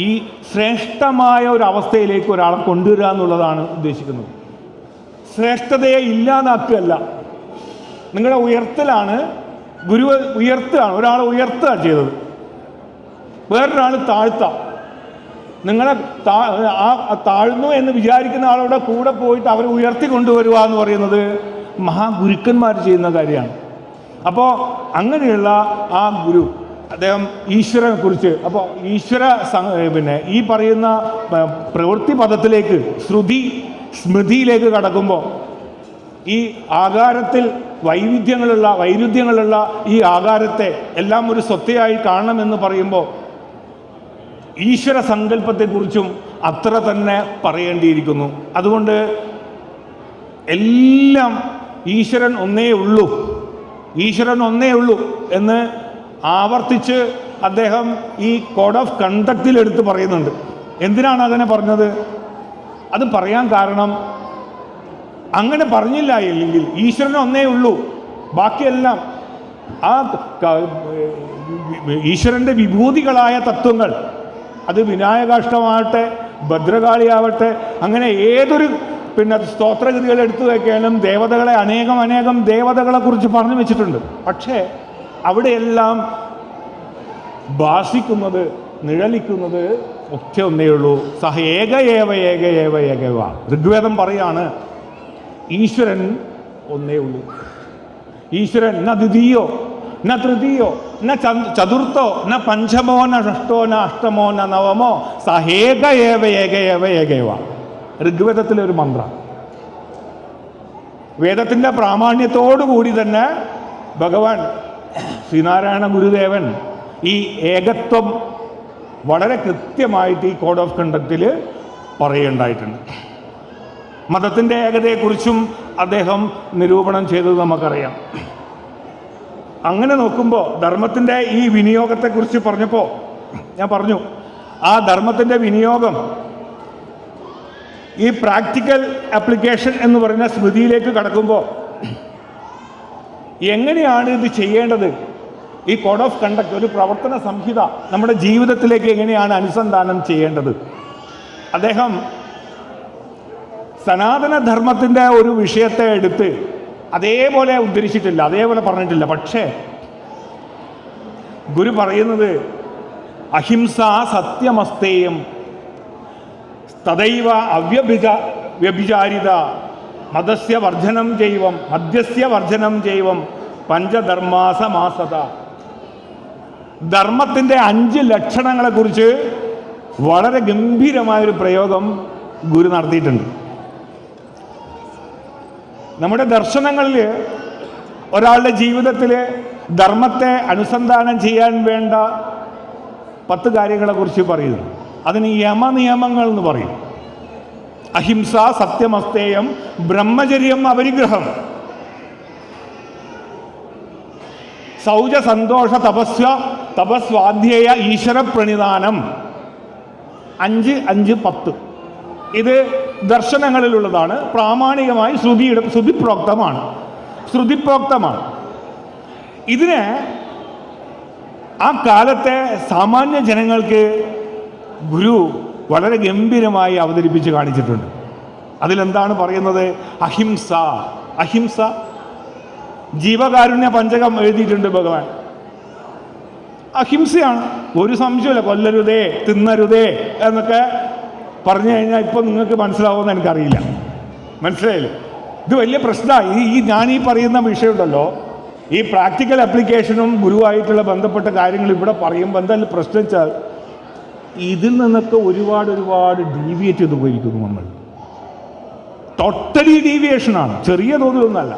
ഈ ശ്രേഷ്ഠമായ ഒരു അവസ്ഥയിലേക്ക് ഒരാളെ കൊണ്ടുവരിക എന്നുള്ളതാണ് ഉദ്ദേശിക്കുന്നത്. ശ്രേഷ്ഠതയെ ഇല്ലാതാക്കുകയല്ല, നിങ്ങളുടെ ഉയർത്തലാണ്. ഗുരു ഉയർത്തുകയാണ്, ഒരാളെ ഉയർത്തുകയാണ് ചെയ്തത്. വേറൊരാൾ താഴ്ത്താം. നിങ്ങളെ താഴ്ന്നു എന്ന് വിചാരിക്കുന്ന ആളുടെ കൂടെ പോയിട്ട് അവരെ ഉയർത്തി കൊണ്ടുവരിക എന്ന് പറയുന്നത് മഹാഗുരുക്കന്മാർ ചെയ്യുന്ന കാര്യമാണ്. അപ്പോൾ അങ്ങനെയുള്ള ആ ഗുരു, അദ്ദേഹം ഈശ്വരനെ കുറിച്ച്, അപ്പോൾ പിന്നെ ഈ പറയുന്ന പ്രവൃത്തി പദത്തിലേക്ക്, ശ്രുതി സ്മൃതിയിലേക്ക് കടക്കുമ്പോൾ ഈ ആകാരത്തിൽ വൈരുദ്ധ്യങ്ങളുള്ള ഈ ആകാരത്തെ എല്ലാം ഒരു സ്വത്തയായി കാണണമെന്ന് പറയുമ്പോൾ ഈശ്വര സങ്കല്പത്തെക്കുറിച്ചും അത്ര തന്നെ പറയേണ്ടിയിരിക്കുന്നു. അതുകൊണ്ട് എല്ലാം ഈശ്വരൻ ഒന്നേ ഉള്ളൂ, ഈശ്വരൻ ഒന്നേ ഉള്ളൂ എന്ന് ആവർത്തിച്ച് അദ്ദേഹം ഈ കോഡ് ഓഫ് കണ്ടക്റ്റിൽ എടുത്ത് പറയുന്നുണ്ട്. എന്തിനാണ് അങ്ങനെ പറഞ്ഞത്? അത് പറയാൻ കാരണം, അങ്ങനെ പറഞ്ഞില്ല എങ്കിൽ ഈശ്വരൻ ഒന്നേ ഉള്ളൂ, ബാക്കിയെല്ലാം ആ ഈശ്വരൻ്റെ വിഭൂതികളായ തത്വങ്ങൾ, അത് വിനായകാഷ്ടമാവട്ടെ ഭദ്രകാളിയാവട്ടെ, അങ്ങനെ ഏതൊരു സ്തോത്രഗതികൾ എടുത്തു വയ്ക്കാനും ദേവതകളെ അനേകം ദേവതകളെ കുറിച്ച് പറഞ്ഞു വെച്ചിട്ടുണ്ട്. പക്ഷേ അവിടെയെല്ലാം ഭാസിക്കുന്നത്, നിഴലിക്കുന്നത് ഒറ്റ ഒന്നേ ഉള്ളൂ. സഹ ഏക ഏവ ഏക ഏവ ഏകവ. ഋഗ്വേദം പറയാണ് ഈശ്വരൻ ഒന്നേ ഉള്ളൂ. ഈശ്വരൻ ന ദ്വിതീയോ ന തൃതീയോ ന ചതുർത്ഥോ ന പഞ്ചമോ ന ഷഷ്ടോ ന അഷ്ടമോ ന നവമോ സഹേക ഏവ ഏക ഏവ ഏകവ. ഋഗ്വേദത്തിലെ ഒരു മന്ത്രം. വേദത്തിൻ്റെ പ്രാമാണ്യത്തോടുകൂടി തന്നെ ഭഗവാൻ ശ്രീനാരായണ ഗുരുദേവൻ ഈ ഏകത്വം വളരെ കൃത്യമായിട്ട് ഈ കോഡ് ഓഫ് കണ്ടക്റ്റിൽ പറയുണ്ടായിട്ടുണ്ട്. മതത്തിൻ്റെ ഏകതയെക്കുറിച്ചും അദ്ദേഹം നിരൂപണം ചെയ്തത് നമുക്കറിയാം. അങ്ങനെ നോക്കുമ്പോൾ ധർമ്മത്തിൻ്റെ ഈ വിനിയോഗത്തെക്കുറിച്ച് പറഞ്ഞപ്പോൾ ഞാൻ പറഞ്ഞു, ആ ധർമ്മത്തിൻ്റെ വിനിയോഗം ഈ പ്രാക്ടിക്കൽ ആപ്ലിക്കേഷൻ എന്ന് പറയുന്ന സ്മൃതിയിലേക്ക് കടക്കുമ്പോൾ എങ്ങനെയാണ് ഇത് ചെയ്യേണ്ടത്? ഈ കോഡ് ഓഫ് കണ്ടക്ട്, ഒരു പ്രവർത്തന സംഹിത നമ്മുടെ ജീവിതത്തിലേക്ക് എങ്ങനെയാണ് അനുസന്ധാനം ചെയ്യേണ്ടത്? അദ്ദേഹം സനാതനധർമ്മത്തിൻ്റെ ഒരു വിഷയത്തെ എടുത്ത് അതേപോലെ ഉദ്ധരിച്ചിട്ടില്ല, അതേപോലെ പറഞ്ഞിട്ടില്ല. പക്ഷേ ഗുരു പറയുന്നത് അഹിംസ സത്യമസ്തേയം തദൈവ വ്യഭിചാരിത മതസ്യ വർജനം ജൈവം മദ്യസ്യ വർജനം ജൈവം പഞ്ചധർമാസമാസത. ധർമ്മത്തിൻ്റെ 5 ലക്ഷണങ്ങളെക്കുറിച്ച് വളരെ ഗംഭീരമായൊരു പ്രയോഗം ഗുരു നടത്തിയിട്ടുണ്ട്. നമ്മുടെ ദർശനങ്ങളിൽ ഒരാളുടെ ജീവിതത്തിൽ ധർമ്മത്തെ അനുസന്ധാനം ചെയ്യാൻ വേണ്ട 10 കാര്യങ്ങളെക്കുറിച്ച് പറയുന്നു. അതിന് യമനിയമങ്ങൾ എന്ന് പറയും. അഹിംസ സത്യമസ്തേയം ബ്രഹ്മചര്യം അപരിഗ്രഹം സൗജ സന്തോഷ തപസ്വാധ്യേയ ഈശ്വര പ്രണിധാനം. 5, 5, 10. ഇത് ദർശനങ്ങളിലുള്ളതാണ്. പ്രാമാണികമായി ശ്രുതിപ്രോക്തമാണ്. ഇതിനെ ആ കാലത്തെ സാമാന്യ ജനങ്ങൾക്ക് ഗുരു വളരെ ഗംഭീരമായി അവതരിപ്പിച്ച് കാണിച്ചിട്ടുണ്ട്. അതിലെന്താണ് പറയുന്നത്? അഹിംസ. ജീവകാരുണ്യ പഞ്ചകം എഴുതിയിട്ടുണ്ട് ഭഗവാൻ. അഹിംസയാണ്, ഒരു സംശയമില്ല. കൊല്ലരുതേ, തിന്നരുതേ എന്നൊക്കെ പറഞ്ഞു കഴിഞ്ഞാൽ ഇപ്പം നിങ്ങൾക്ക് മനസ്സിലാവുമെന്ന് എനിക്കറിയില്ല. മനസ്സിലായില്ലേ? ഇത് വലിയ പ്രശ്നമാണ്. ഞാനീ പറയുന്ന വിഷയമുണ്ടല്ലോ, ഈ പ്രാക്ടിക്കൽ ആപ്ലിക്കേഷനും ഗുരുവായിട്ടുള്ള ബന്ധപ്പെട്ട കാര്യങ്ങൾ ഇവിടെ പറയുമ്പോൾ എന്തായാലും പ്രശ്നം വെച്ചാൽ ഇതിൽ നിന്നൊക്കെ ഒരുപാട് ഡീവിയേറ്റ് ചെയ്ത് പോയിരിക്കുന്നു. നമ്മൾ ടോട്ടലി ഡീവിയേഷനാണ്, ചെറിയ തോതിലൊന്നല്ല.